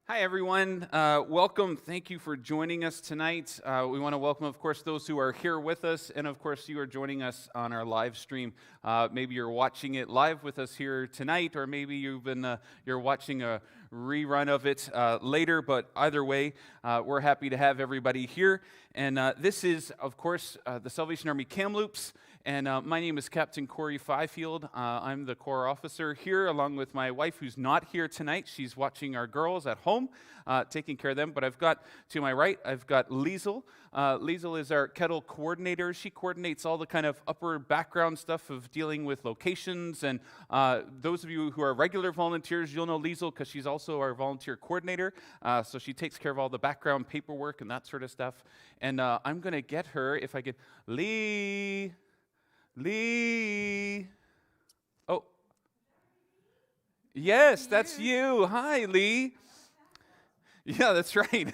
Hi, everyone. Welcome. Thank you for joining us tonight. We want to welcome, of course, those who are here with us, and of course, you are joining us on our live stream. Maybe you're watching it live with us here tonight, or maybe you're watching a rerun of it later. But either way, we're happy to have everybody here. And this is, of course, the Salvation Army Kamloops. And my name is Captain Corey Fifield. I'm the Corps officer here, along with my wife, who's not here tonight. She's watching our girls at home, taking care of them. But I've got, to my right, I've got Liesel. Liesel is our Kettle coordinator. She coordinates all the kind of upper background stuff of dealing with locations. And those of you who are regular volunteers, you'll know Liesel because she's also our volunteer coordinator. So she takes care of all the background paperwork and that sort of stuff. And I'm going to get her, if I could, Lee. Oh, yes, that's you. Hi, Lee. Yeah, that's right.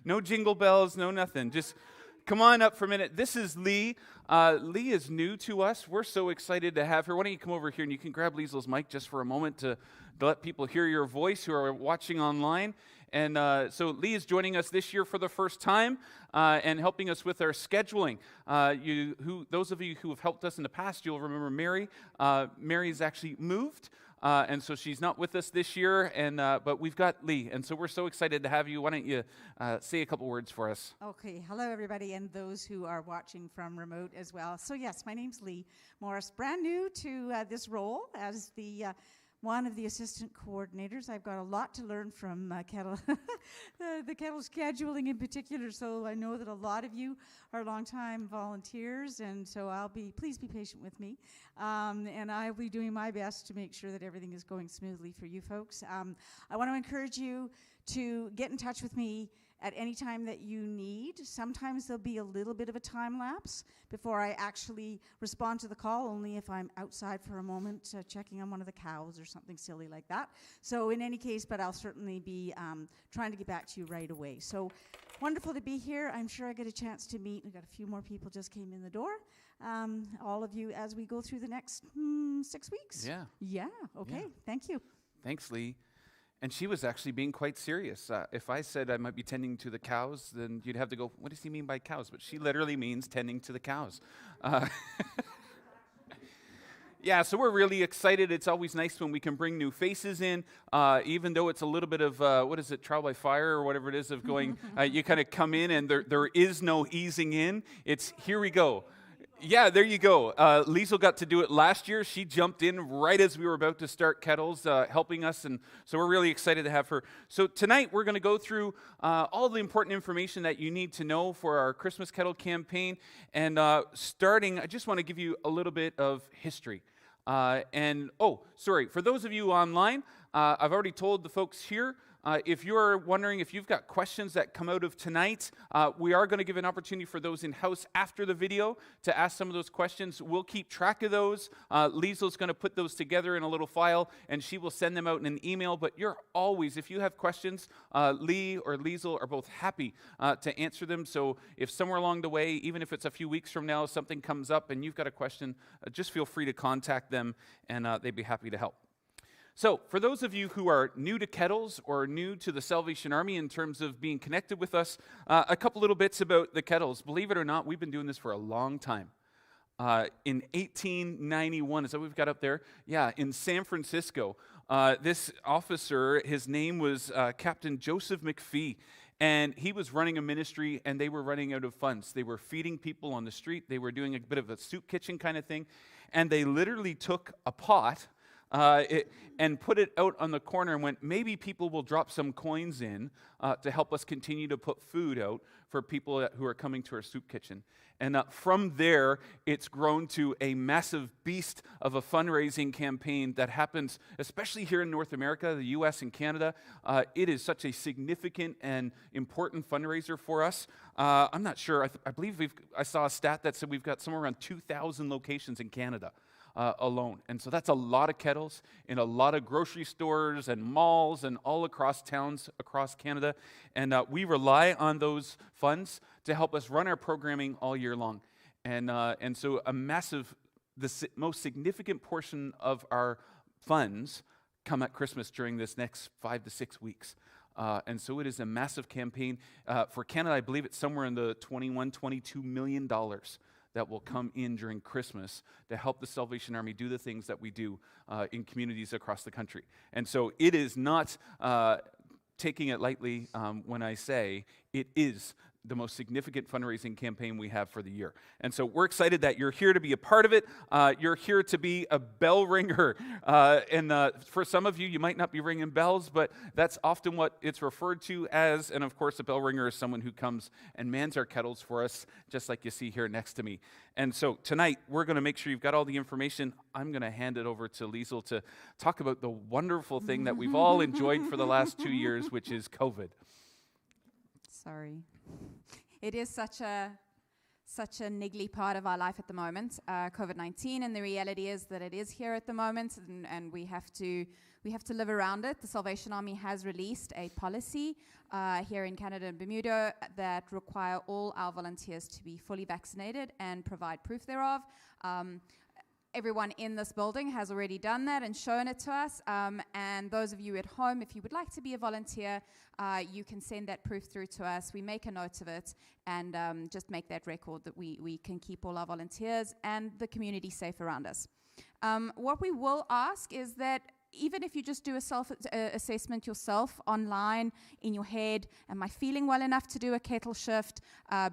No jingle bells, no nothing. Just come on up for a minute. This is Lee. Lee is new to us. We're so excited to have her. Why don't you come over here and you can grab Liesel's mic just for a moment to let people hear your voice who are watching online. And so Lee is joining us this year for the first time and helping us with our scheduling. Those of you who have helped us in the past, you'll remember Mary. Mary's actually moved, and so she's not with us this year. But we've got Lee, and so we're so excited to have you. Why don't you say a couple words for us? Okay, hello everybody, and those who are watching from remote as well. So yes, my name's Lee Morris, brand new to this role as the one of the assistant coordinators. I've got a lot to learn from Kettle, the Kettle scheduling in particular, so I know that a lot of you are longtime volunteers, and so please be patient with me, and I'll be doing my best to make sure that everything is going smoothly for you folks. I want to encourage you to get in touch with me at any time that you need. Sometimes there'll be a little bit of a time lapse before I actually respond to the call, only if I'm outside for a moment checking on one of the cows or something silly like that. So in any case, but I'll certainly be trying to get back to you right away. So wonderful to be here. I'm sure I get a chance to meet. We've got a few more people just came in the door. All of you as we go through the next 6 weeks. Yeah. Yeah, okay, Yeah. Thank you. Thanks, Lee. And she was actually being quite serious. If I said I might be tending to the cows, then you'd have to go, what does he mean by cows? But she literally means tending to the cows. Yeah, so we're really excited. It's always nice when we can bring new faces in, even though it's a little bit of, trial by fire or whatever it is of going, you kind of come in and there is no easing in. It's here we go. Yeah, there you go. Liesel got to do it last year. She jumped in right as we were about to start Kettles, helping us, and so we're really excited to have her. So tonight we're going to go through all the important information that you need to know for our Christmas Kettle campaign, and starting, I just want to give you a little bit of history. For those of you online, I've already told the folks here, if you're wondering if you've got questions that come out of tonight, we are going to give an opportunity for those in-house after the video to ask some of those questions. We'll keep track of those. Liesel's going to put those together in a little file, and she will send them out in an email. But you're always, if you have questions, Lee or Liesel are both happy to answer them. So if somewhere along the way, even if it's a few weeks from now, something comes up and you've got a question, just feel free to contact them, and they'd be happy to help. So, for those of you who are new to Kettles or new to the Salvation Army in terms of being connected with us, a couple little bits about the Kettles. Believe it or not, we've been doing this for a long time. In 1891, is that what we've got up there? Yeah, in San Francisco. This officer, his name was Captain Joseph McPhee, and he was running a ministry, and they were running out of funds. They were feeding people on the street. They were doing a bit of a soup kitchen kind of thing, and they literally took a pot and put it out on the corner and went, maybe people will drop some coins in to help us continue to put food out for people who are coming to our soup kitchen. And from there, it's grown to a massive beast of a fundraising campaign that happens, especially here in North America, the U.S. and Canada. It is such a significant and important fundraiser for us. I'm not sure. I believe I saw a stat that said we've got somewhere around 2,000 locations in Canada. Alone. And so that's a lot of kettles in a lot of grocery stores and malls and all across towns across Canada. And we rely on those funds to help us run our programming all year long. And so the most significant portion of our funds come at Christmas during this next 5 to 6 weeks. And so it is a massive campaign. For Canada, I believe it's somewhere in the $21-22 million that will come in during Christmas to help the Salvation Army do the things that we do in communities across the country. And so it is not taking it lightly when I say it is the most significant fundraising campaign we have for the year. And so we're excited that you're here to be a part of it. You're here to be a bell ringer. And for some of you, you might not be ringing bells, but that's often what it's referred to as. And of course, a bell ringer is someone who comes and mans our kettles for us, just like you see here next to me. And so tonight, we're going to make sure you've got all the information. I'm going to hand it over to Liesl to talk about the wonderful thing that we've all enjoyed for the last 2 years, which is COVID. Sorry. It is such a niggly part of our life at the moment, COVID-19, and the reality is that it is here at the moment, and we have to live around it. The Salvation Army has released a policy here in Canada and Bermuda that require all our volunteers to be fully vaccinated and provide proof thereof. Everyone in this building has already done that and shown it to us. And those of you at home, if you would like to be a volunteer, you can send that proof through to us. We make a note of it and just make that record that we can keep all our volunteers and the community safe around us. What we will ask is that even if you just do a self-assessment yourself online in your head, am I feeling well enough to do a kettle shift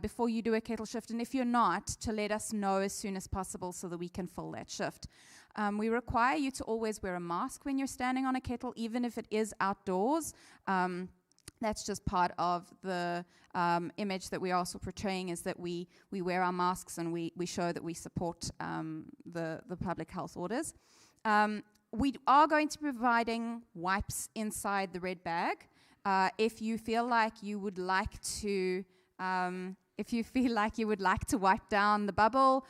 before you do a kettle shift? And if you're not, to let us know as soon as possible so that we can fill that shift. We require you to always wear a mask when you're standing on a kettle, even if it is outdoors. That's just part of the image that we're also portraying, is that we wear our masks and we show that we support the public health orders. We are going to be providing wipes inside the red bag. If you feel like you would like to, wipe down the bubble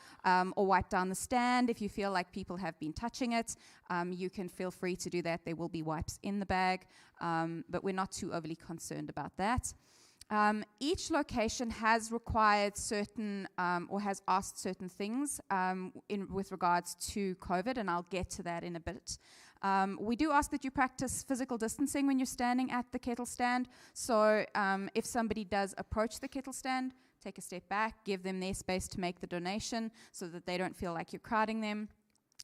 or wipe down the stand, if you feel like people have been touching it, you can feel free to do that. There will be wipes in the bag, but we're not too overly concerned about that. Each location has required certain or has asked certain things with regards to COVID, and I'll get to that in a bit. We do ask that you practice physical distancing when you're standing at the kettle stand. So if somebody does approach the kettle stand, take a step back, give them their space to make the donation so that they don't feel like you're crowding them.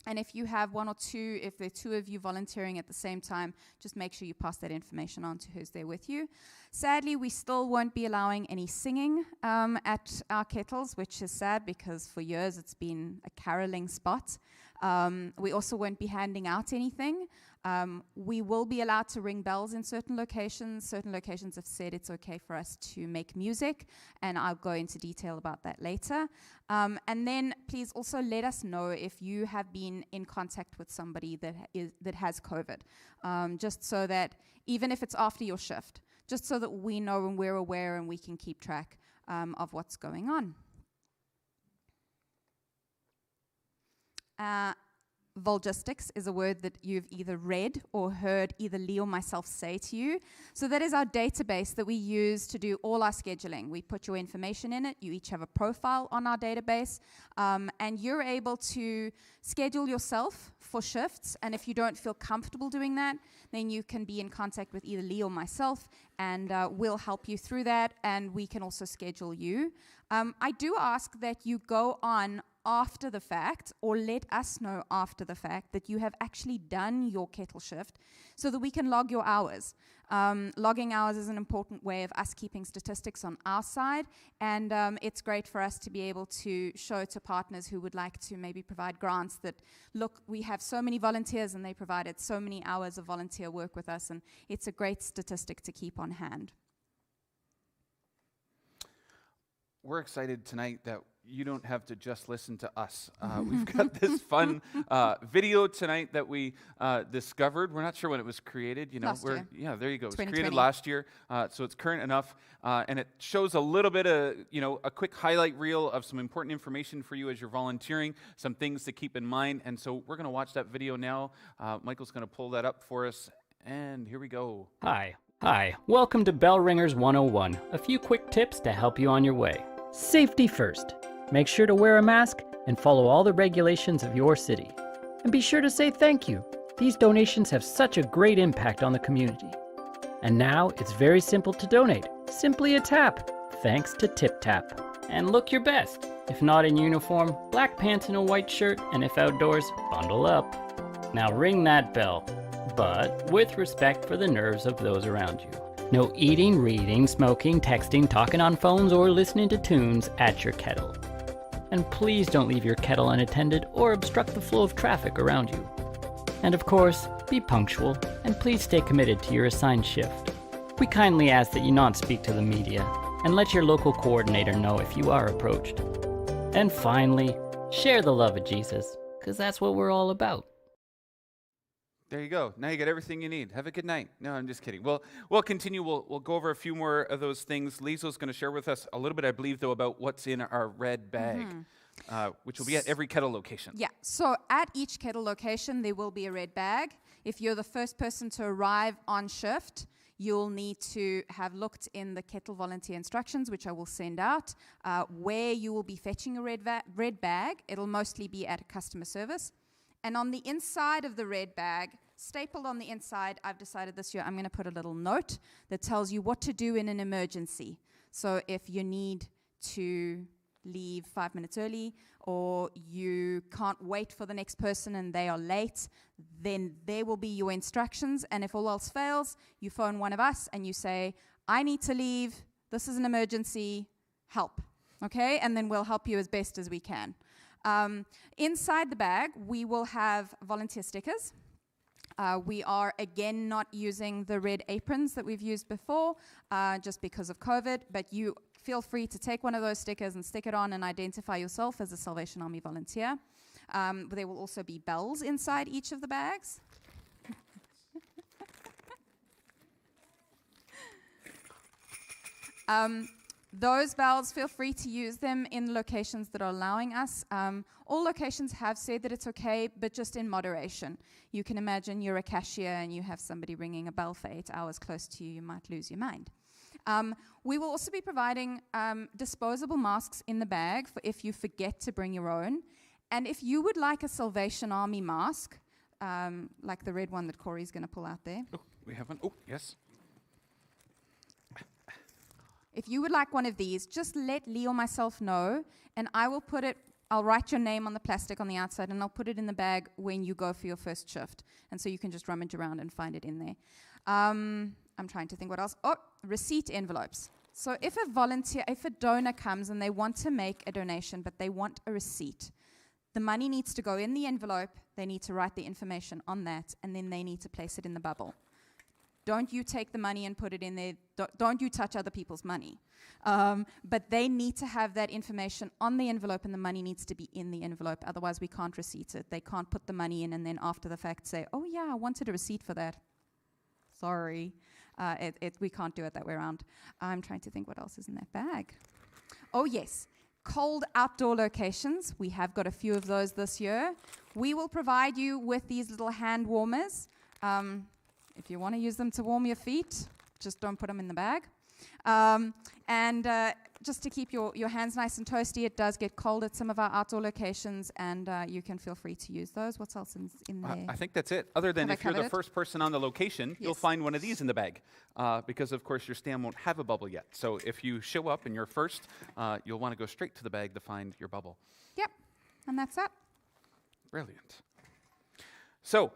And if you have one or two, if there are two of you volunteering at the same time, just make sure you pass that information on to who's there with you. Sadly, we still won't be allowing any singing at our kettles, which is sad because for years it's been a caroling spot. We also won't be handing out anything. We will be allowed to ring bells in certain locations. Certain locations have said it's okay for us to make music, and I'll go into detail about that later. And then please also let us know if you have been in contact with somebody that has COVID, just so that even if it's after your shift, just so that we know and we're aware and we can keep track of what's going on. Volgistics is a word that you've either read or heard either Lee or myself say to you. So that is our database that we use to do all our scheduling. We put your information in it. You each have a profile on our database. And you're able to schedule yourself for shifts. And if you don't feel comfortable doing that, then you can be in contact with either Lee or myself, and we'll help you through that. And we can also schedule you. I do ask that you go on after the fact, or let us know after the fact, that you have actually done your kettle shift so that we can log your hours. Logging hours is an important way of us keeping statistics on our side, and it's great for us to be able to show to partners who would like to maybe provide grants that, look, we have so many volunteers and they provided so many hours of volunteer work with us, and it's a great statistic to keep on hand. We're excited tonight that you don't have to just listen to us. We've got this fun video tonight that we discovered. We're not sure when it was created. Last year. Yeah, there you go. It was 2020. created last year, so it's current enough. And it shows a little bit of, a quick highlight reel of some important information for you as you're volunteering, some things to keep in mind. And so we're going to watch that video now. Michael's going to pull that up for us. And here we go. Hi. Welcome to Bell Ringers 101. A few quick tips to help you on your way. Safety first. Make sure to wear a mask and follow all the regulations of your city. And be sure to say thank you. These donations have such a great impact on the community. And now it's very simple to donate. Simply a tap, thanks to TipTap. And look your best. If not in uniform, black pants and a white shirt, and if outdoors, bundle up. Now ring that bell, but with respect for the nerves of those around you. No eating, reading, smoking, texting, talking on phones, or listening to tunes at your kettle. And please don't leave your kettle unattended or obstruct the flow of traffic around you. And of course, be punctual, and please stay committed to your assigned shift. We kindly ask that you not speak to the media, and let your local coordinator know if you are approached. And finally, share the love of Jesus, because that's what we're all about. There you go. Now you got everything you need. Have a good night. No, I'm just kidding. We'll continue. We'll go over a few more of those things. Liesel's going to share with us a little bit, I believe, though, about what's in our red bag, which will be at every Kettle location. Yeah, so at each Kettle location, there will be a red bag. If you're the first person to arrive on shift, you'll need to have looked in the Kettle volunteer instructions, which I will send out, where you will be fetching a red bag. It'll mostly be at a customer service. And on the inside of the red bag, stapled on the inside, I've decided this year I'm going to put a little note that tells you what to do in an emergency. So if you need to leave 5 minutes early, or you can't wait for the next person and they are late, then there will be your instructions. And if all else fails, you phone one of us and you say, I need to leave, this is an emergency, help. Okay? And then we'll help you as best as we can. Inside the bag, we will have volunteer stickers. We are, again, not using the red aprons that we've used before, just because of COVID, but you feel free to take one of those stickers and stick it on and identify yourself as a Salvation Army volunteer. There will also be bells inside each of the bags. Those bells, feel free to use them in locations that are allowing us. All locations have said that it's okay, but just in moderation. You can imagine you're a cashier and you have somebody ringing a bell for 8 hours close to you, you might lose your mind. We will also be providing disposable masks in the bag for if you forget to bring your own. And if you would like a Salvation Army mask, like the red one that Corey's going to pull out there. Oh, we have one. Oh, yes. If you would like one of these, just let Lee or myself know, and I will put it, I'll write your name on the plastic on the outside, and I'll put it in the bag when you go for your first shift. And so you can just rummage around and find it in there. I'm trying to think what else. Oh, receipt envelopes. So if a donor comes and they want to make a donation, but they want a receipt, the money needs to go in the envelope, they need to write the information on that, and then they need to place it in the bubble. Don't you take the money and put it in there. Don't you touch other people's money. But they need to have that information on the envelope, and the money needs to be in the envelope. Otherwise, we can't receipt it. They can't put the money in and then after the fact say, oh, yeah, I wanted a receipt for that. Sorry. We can't do it that way around. I'm trying to think what else is in that bag. Oh, yes. Cold outdoor locations. We have got a few of those this year. We will provide you with these little hand warmers. If you want to use them to warm your feet, just don't put them in the bag. Just to keep your hands nice and toasty, it does get cold at some of our outdoor locations, and you can feel free to use those. What else is in there? I think that's it. Other than Have if you're the first person on the location, you'll Yes. find one of these in the bag, because, of course, your stand won't have a bubble yet. So if you show up and you're first, you'll want to go straight to the bag to find your bubble. Yep, and that's that. Brilliant. So,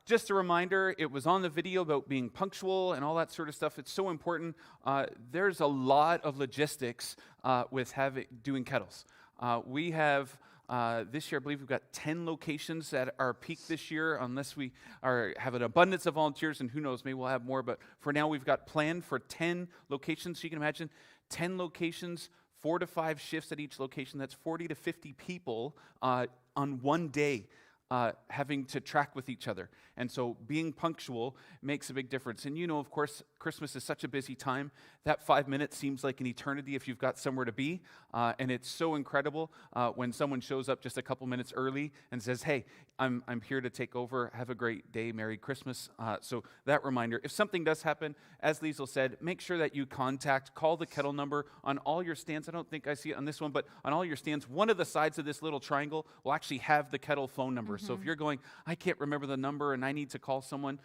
just a reminder, it was on the video about being punctual and all that sort of stuff. It's so important. There's a lot of logistics with doing kettles. We have, this year, I believe we've got 10 locations at our peak this year, unless we have an abundance of volunteers, and who knows, maybe we'll have more. But for now, we've got planned for 10 locations. So you can imagine 10 locations, 4 to 5 shifts at each location. That's 40 to 50 people on one day. Having to track with each other. And so being punctual makes a big difference. And you know, of course, Christmas is such a busy time. That 5 minutes seems like an eternity if you've got somewhere to be. And it's so incredible when someone shows up just a couple minutes early and says, hey, I'm here to take over. Have a great day. Merry Christmas. So that reminder, if something does happen, as Liesl said, make sure that you call the Kettle number on all your stands. I don't think I see it on this one, but on all your stands, one of the sides of this little triangle will actually have the Kettle phone number. So if you're going, I can't remember the number and I need to call someone,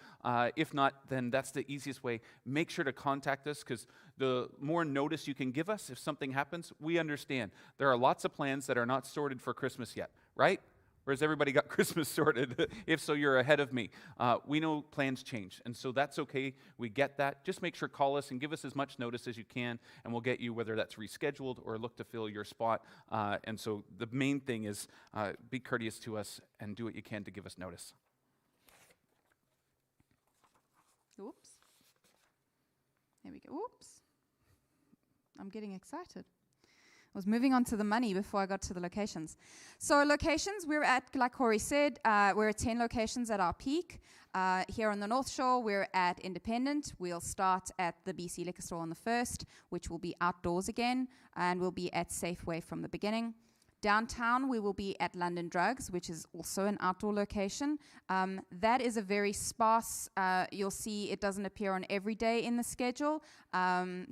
if not, then that's the easiest way. Make sure to contact us, because the more notice you can give us if something happens, we understand. There are lots of plans that are not sorted for Christmas yet, right? Or has everybody got Christmas sorted? If so, you're ahead of me. We know plans change, and so that's okay. We get that. Just make sure, call us and give us as much notice as you can, and we'll get you, whether that's rescheduled or look to fill your spot. And so the main thing is be courteous to us and do what you can to give us notice. Oops. There we go. Oops. I'm getting excited. I was moving on to the money before I got to the locations. So locations, we're at, like Corey said, we're at 10 locations at our peak. Here on the North Shore, we're at Independent. We'll start at the BC Liquor Store on the 1st, which will be outdoors again, and we'll be at Safeway from the beginning. Downtown, we will be at London Drugs, which is also an outdoor location. That is a very sparse, you'll see it doesn't appear on every day in the schedule,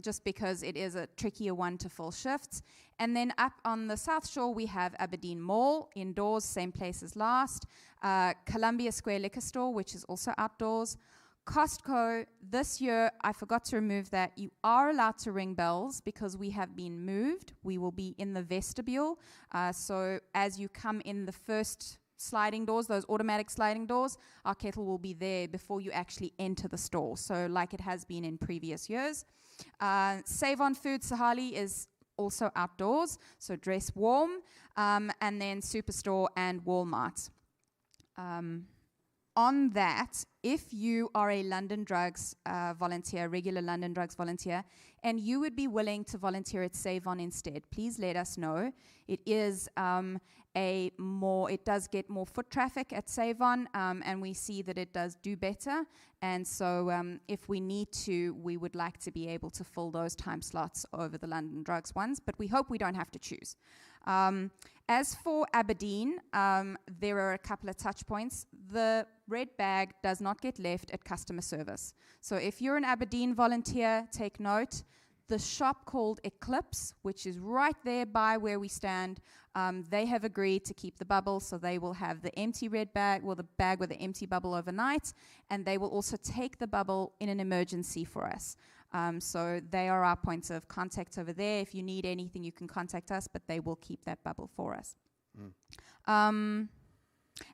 just because it is a trickier one to fill shifts. And then up on the South Shore, we have Aberdeen Mall, indoors, same place as last. Columbia Square Liquor Store, which is also outdoors. Costco, this year, I forgot to remove that. You are allowed to ring bells because we have been moved. We will be in the vestibule. So as you come in the first sliding doors, those automatic sliding doors, our kettle will be there before you actually enter the store. So like it has been in previous years. Save on Food Sahali is also outdoors, so dress warm. And then Superstore and Walmart. On that, if you are a London Drugs volunteer, regular London Drugs volunteer, and you would be willing to volunteer at Save On instead, please let us know. It is it does get more foot traffic at Save On, and we see that it does do better. And so if we need to, we would like to be able to fill those time slots over the London Drugs ones, but we hope we don't have to choose. As for Aberdeen, there are a couple of touch points. The red bag does not get left at customer service. So if you're an Aberdeen volunteer, take note. The shop called Eclipse, which is right there by where we stand, they have agreed to keep the bubble, so they will have the empty red bag, well, the bag with the empty bubble overnight, and they will also take the bubble in an emergency for us. So they are our points of contact over there. If you need anything, you can contact us, but they will keep that bubble for us.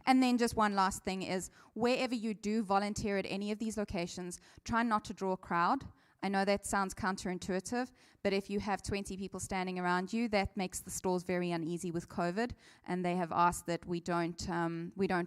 And then just one last thing is, wherever you do volunteer at any of these locations, try not to draw a crowd. I know that sounds counterintuitive, but if you have 20 people standing around you, that makes the stores very uneasy with COVID, and they have asked that we don't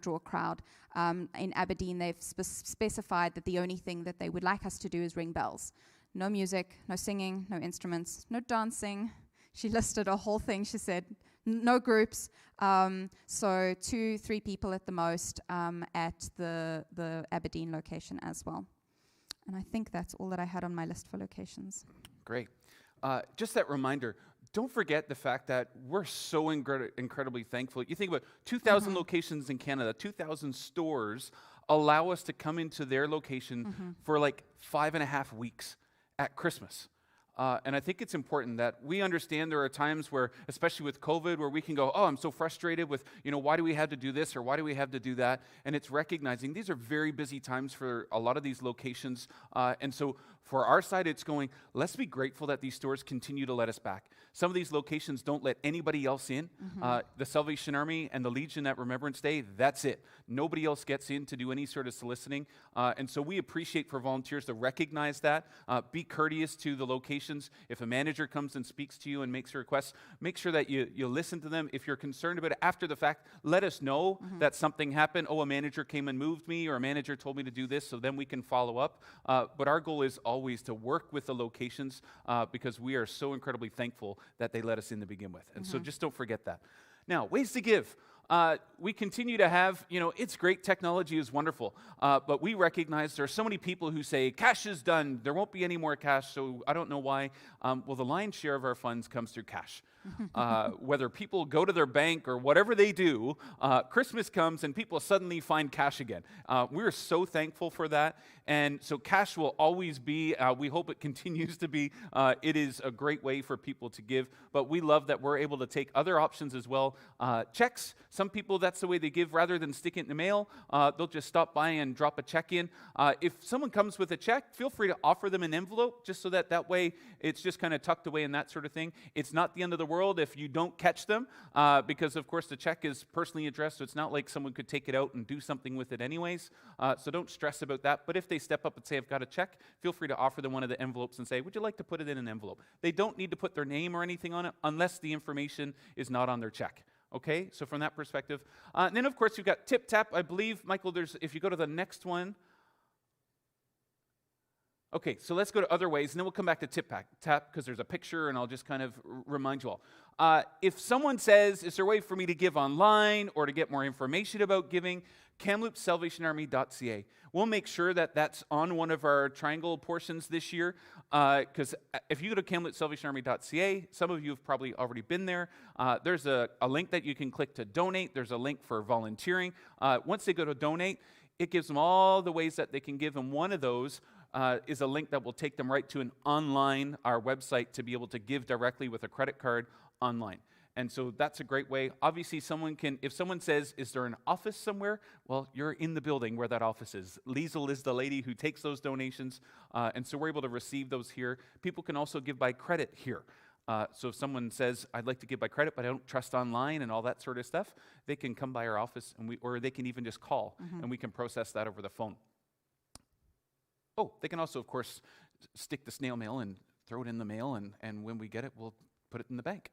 draw a crowd. In Aberdeen, they've specified that the only thing that they would like us to do is ring bells. No music, no singing, no instruments, no dancing. She listed a whole thing. She said, no groups. So 2-3 people at the most at the Aberdeen location as well. And I think that's all that I had on my list for locations. Great. Just that reminder, don't forget the fact that we're so incredibly thankful. You think about 2,000 locations in Canada, 2,000 stores allow us to come into their location for like 5.5 weeks at Christmas. And I think it's important that we understand there are times where, especially with COVID, where we can go, oh, I'm so frustrated with, why do we have to do this or why do we have to do that? And it's recognizing these are very busy times for a lot of these locations. And so for our side, it's going, let's be grateful that these stores continue to let us back. Some of these locations don't let anybody else in. The Salvation Army and the Legion at Remembrance Day, that's it. Nobody else gets in to do any sort of soliciting. And so we appreciate for volunteers to recognize that. Be courteous to the locations. If a manager comes and speaks to you and makes a request, make sure that you listen to them. If you're concerned about it after the fact, let us know that something happened. Oh, a manager came and moved me, or a manager told me to do this, so then we can follow up. But our goal is always to work with the locations because we are so incredibly thankful that they let us in to begin with. And so just don't forget that. Now, ways to give. We continue to have, it's great, technology is wonderful, but we recognize there are so many people who say, cash is done, there won't be any more cash, so I don't know why. Well, the lion's share of our funds comes through cash. Whether people go to their bank or whatever they do, Christmas comes and people suddenly find cash again. We're so thankful for that, and so cash will always be, we hope it continues to be, it is a great way for people to give, but we love that we're able to take other options as well. Checks, Some people, that's the way they give. Rather than stick it in the mail, they'll just stop by and drop a check in. If someone comes with a check, feel free to offer them an envelope, just so that way it's just kind of tucked away and that sort of thing. It's not the end of the world if you don't catch them, because of course the check is personally addressed, so it's not like someone could take it out and do something with it anyways. So don't stress about that. But if they step up and say, I've got a check, feel free to offer them one of the envelopes and say, would you like to put it in an envelope? They don't need to put their name or anything on it unless the information is not on their check. Okay, so from that perspective. And then, of course, you've got Tip Tap. I believe, Michael, if you go to the next one. Okay, so let's go to other ways, and then we'll come back to Tip Tap, because there's a picture, and I'll just kind of remind you all. If someone says, is there a way for me to give online or to get more information about giving, KamlooPSalvationArmy.ca. We'll make sure that that's on one of our triangle portions this year, because if you go to KamlooPSalvationArmy.ca, some of you have probably already been there. There's a link that you can click to donate. There's a link for volunteering. Once they go to donate, it gives them all the ways that they can give, and one of those is a link that will take them right to our website, to be able to give directly with a credit card online. And so that's a great way. Obviously, if someone says, is there an office somewhere? Well, you're in the building where that office is. Liesel is the lady who takes those donations, and so we're able to receive those here. People can also give by credit here. So if someone says, I'd like to give by credit, but I don't trust online and all that sort of stuff, they can come by our office, or they can even just call, and we can process that over the phone. Oh, they can also, of course, stick the snail mail and throw it in the mail, and when we get it, we'll put it in the bank.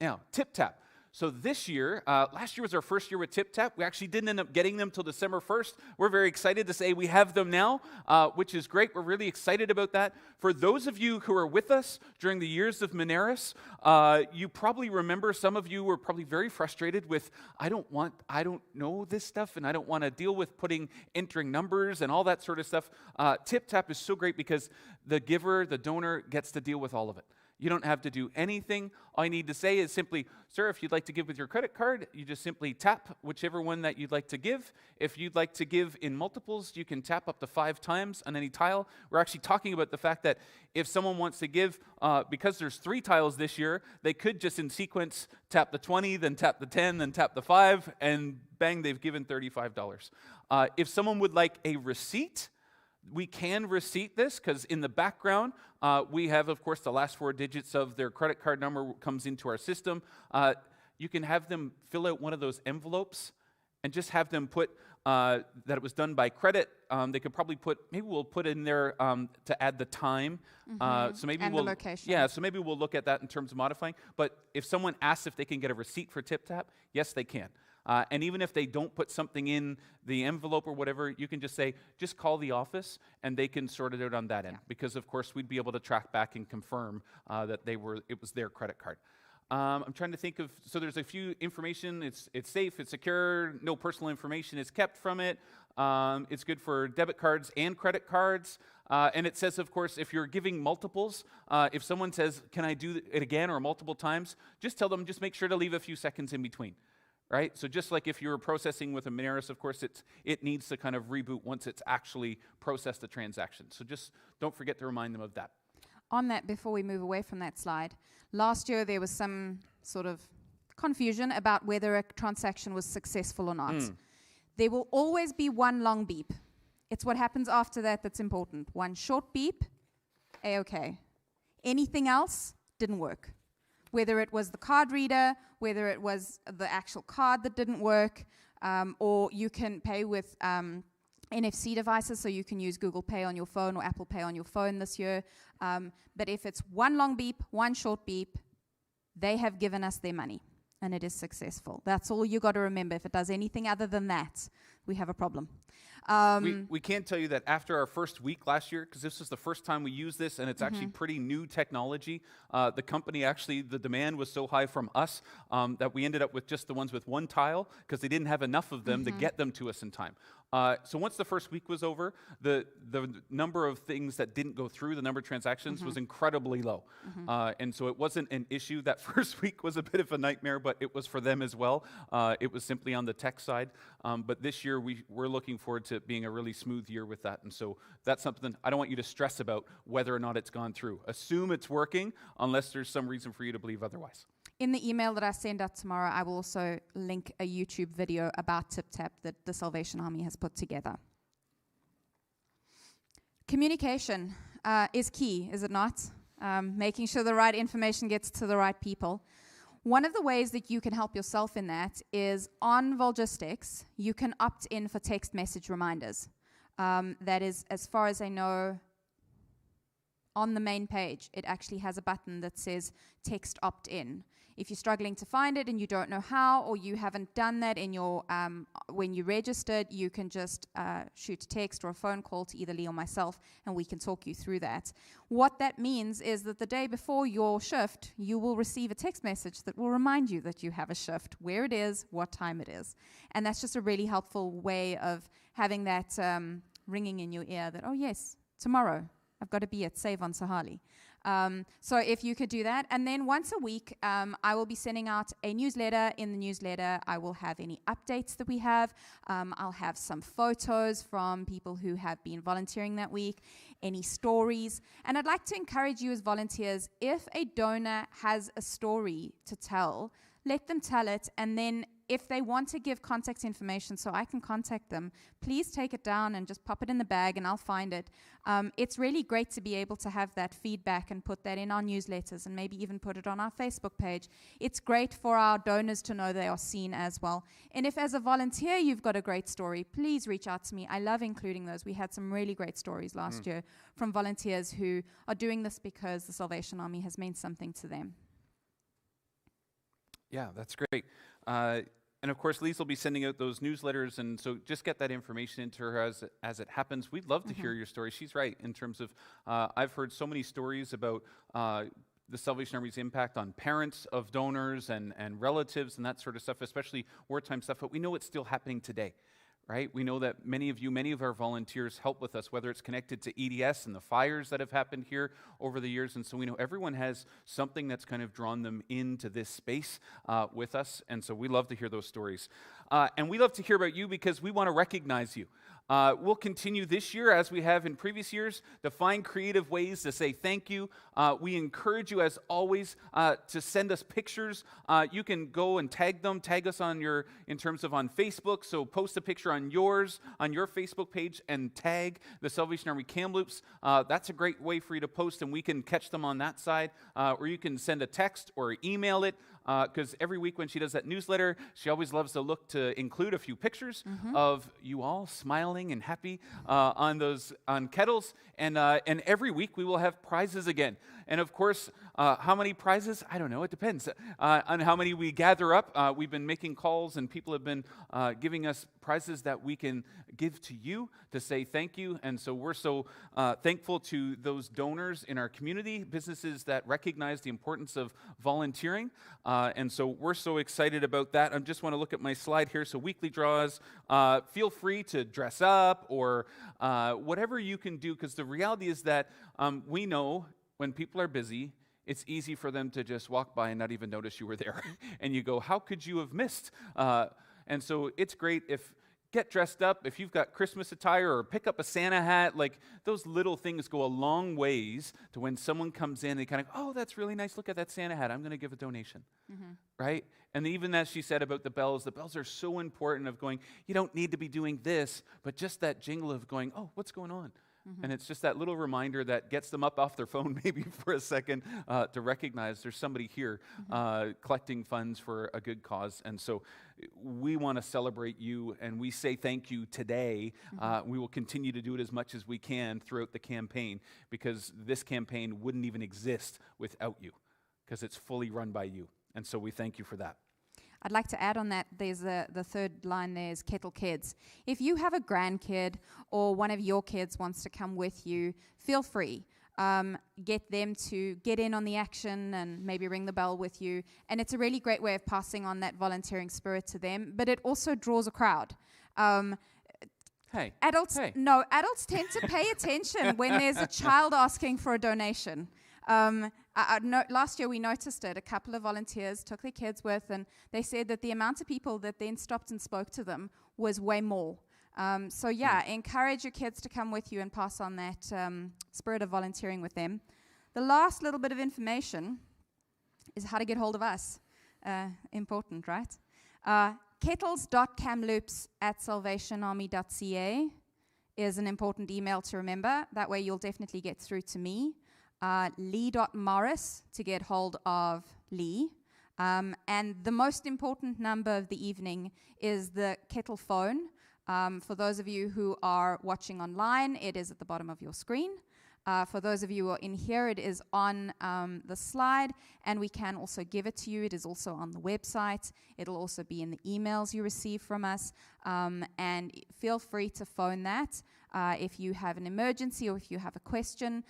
Now, Tip Tap. So this year, last year was our first year with Tip Tap. We actually didn't end up getting them till December 1st. We're very excited to say we have them now, which is great. We're really excited about that. For those of you who are with us during the years of Moneris, you probably remember, some of you were probably very frustrated with, I don't know this stuff, and I don't want to deal with entering numbers and all that sort of stuff. Tip Tap is so great because the giver, the donor, gets to deal with all of it. You don't have to do anything. All you need to say is simply, sir, if you'd like to give with your credit card, you just simply tap whichever one that you'd like to give. If you'd like to give in multiples, you can tap up to 5 times on any tile. We're actually talking about the fact that if someone wants to give, because there's 3 tiles this year, they could just in sequence tap the 20, then tap the 10, then tap the 5, and bang, they've given $35. If someone would like a receipt, we can receipt this, because in the background, we have, of course, the last 4 digits of their credit card number wecomes into our system. You can have them fill out one of those envelopes and just have them put that it was done by credit. They could probably maybe we'll put in there to add the time. So maybe and the location. Yeah, so maybe we'll look at that in terms of modifying. But if someone asks if they can get a receipt for Tip Tap, yes, they can. And even if they don't put something in the envelope or whatever, you can just say, just call the office, and they can sort it out on that end. Because, of course, we'd be able to track back and confirm that it was their credit card. I'm trying to think of, so there's a few information. It's safe, it's secure, no personal information is kept from it. It's good for debit cards and credit cards. And it says, of course, if you're giving multiples, if someone says, can I do it again or multiple times, just tell them, just make sure to leave a few seconds in between. Right? So just like if you were processing with a Moneris, of course, it needs to kind of reboot once it's actually processed the transaction. So just don't forget to remind them of that. On that, before we move away from that slide, last year there was some sort of confusion about whether a transaction was successful or not. There will always be one long beep. It's what happens after that that's important. One short beep, A-okay. Anything else didn't work. Whether it was the card reader, whether it was the actual card that didn't work, or you can pay with NFC devices, so you can use Google Pay on your phone or Apple Pay on your phone this year. But if it's one long beep, one short beep, they have given us their money, and it is successful. That's all you got to remember. If it does anything other than that, we have a problem. We can tell you that after our first week last year, because this was the first time we used this, and it's actually pretty new technology, the company actually, the demand was so high from us that we ended up with just the ones with 1 tile, because they didn't have enough of them to get them to us in time. So once the first week was over, the number of things that didn't go through, the number of transactions was incredibly low. And so it wasn't an issue. That first week was a bit of a nightmare, but it was for them as well. It was simply on the tech side. But this year, we're looking forward to being a really smooth year with that. And so that's something I don't want you to stress about whether or not it's gone through. Assume it's working unless there's some reason for you to believe otherwise. In the email that I send out tomorrow, I will also link a YouTube video about TipTap that the Salvation Army has put together. Communication is key, is it not? Making sure the right information gets to the right people. One of the ways that you can help yourself in that is on Volgistics, you can opt in for text message reminders. That is, as far as I know, on the main page, it actually has a button that says text opt-in. If you're struggling to find it and you don't know how, or you haven't done that in your when you registered, you can just shoot a text or a phone call to either Lee or myself, and we can talk you through that. What that means is that the day before your shift, you will receive a text message that will remind you that you have a shift, where it is, what time it is. And that's just a really helpful way of having that ringing in your ear that, oh yes, tomorrow, I've got to be at Save on Sahali. So if you could do that. And then once a week, I will be sending out a newsletter. In the newsletter, I will have any updates that we have. I'll have some photos from people who have been volunteering that week, any stories. And I'd like to encourage you as volunteers, if a donor has a story to tell, let them tell it. And then if they want to give contact information so I can contact them, please take it down and just pop it in the bag and I'll find it. It's really great to be able to have that feedback and put that in our newsletters and maybe even put it on our Facebook page. It's great for our donors to know they are seen as well. And if as a volunteer you've got a great story, please reach out to me. I love including those. We had some really great stories last year from volunteers who are doing this because the Salvation Army has meant something to them. Yeah, that's great. And of course, Lisa will be sending out those newsletters, and so just get that information into her as it happens. We'd love to hear your story. She's right in terms of, I've heard so many stories about the Salvation Army's impact on parents of donors and relatives and that sort of stuff, especially wartime stuff, but we know it's still happening today. Right? We know that many of our volunteers help with us, whether it's connected to EDS and the fires that have happened here over the years. And so we know everyone has something that's kind of drawn them into this space with us. And so we love to hear those stories. And we love to hear about you because we want to recognize you. We'll continue this year, as we have in previous years, to find creative ways to say thank you. We encourage you, as always, to send us pictures. You can go and tag us in terms of on Facebook. So post a picture on your Facebook page and tag the Salvation Army Kamloops. That's a great way for you to post, and we can catch them on that side. Or you can send a text or email it. Because every week when she does that newsletter, she always loves to look to include a few pictures of you all smiling and happy on kettles. And every week we will have prizes again. And of course, how many prizes? I don't know. It depends on how many we gather up. We've been making calls, and people have been giving us prizes that we can give to you to say thank you. And so we're so thankful to those donors in our community, businesses that recognize the importance of volunteering. And so we're so excited about that. I just want to look at my slide here. So weekly draws, feel free to dress up or whatever you can do, because the reality is that we know when people are busy, it's easy for them to just walk by and not even notice you were there. And you go, how could you have missed? And so it's great if get dressed up, if you've got Christmas attire, or pick up a Santa hat. Like, those little things go a long ways to when someone comes in, they kind of, oh, that's really nice. Look at that Santa hat. I'm going to give a donation. Right? And even as she said about the bells are so important of going, you don't need to be doing this, but just that jingle of going, oh, what's going on? And it's just that little reminder that gets them up off their phone maybe for a second to recognize there's somebody here collecting funds for a good cause. And so we want to celebrate you, and we say thank you today. We will continue to do it as much as we can throughout the campaign, because this campaign wouldn't even exist without you, because it's fully run by you. And so we thank you for that. I'd like to add on that, there's the third line there is Kettle Kids. If you have a grandkid or one of your kids wants to come with you, feel free. Get them to get in on the action and maybe ring the bell with you. And it's a really great way of passing on that volunteering spirit to them, but it also draws a crowd. Adults tend to pay attention when there's a child asking for a donation. Last year we noticed it. A couple of volunteers took their kids with, and they said that the amount of people that then stopped and spoke to them was way more. Encourage your kids to come with you and pass on that spirit of volunteering with them. The last little bit of information is how to get hold of us. Important, right? kettles.camloops@salvationarmy.ca is an important email to remember. That way you'll definitely get through to me. Lee.morris to get hold of Lee. And the most important number of the evening is the Kettle phone. For those of you who are watching online, it is at the bottom of your screen. For those of you who are in here, it is on the slide, and we can also give it to you. It is also on the website. It'll also be in the emails you receive from us. And feel free to phone that if you have an emergency or if you have a question.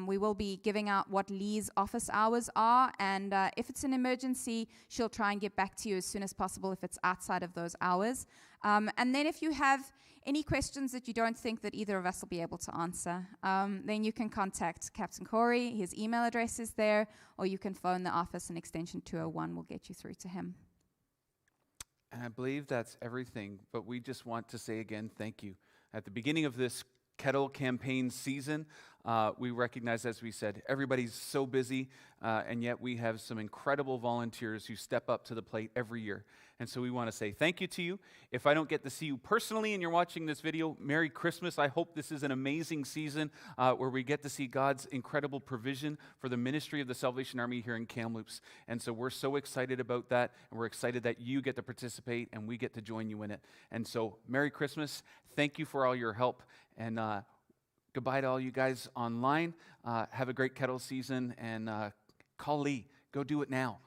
We will be giving out what Lee's office hours are, and if it's an emergency, she'll try and get back to you as soon as possible if it's outside of those hours. And then if you have any questions that you don't think that either of us will be able to answer, then you can contact Captain Corey. His email address is there, or you can phone the office and extension 201 will get you through to him. And I believe that's everything, but we just want to say again, thank you. At the beginning of this Kettle campaign season, we recognize, as we said, everybody's so busy, and yet we have some incredible volunteers who step up to the plate every year. And so we want to say thank you to you. If I don't get to see you personally and you're watching this video, Merry Christmas. I hope this is an amazing season where we get to see God's incredible provision for the ministry of the Salvation Army here in Kamloops. And so we're so excited about that, and we're excited that you get to participate and we get to join you in it. And so Merry Christmas. Thank you for all your help, and goodbye to all you guys online. Have a great Kettle season, and call Lee. Go do it now.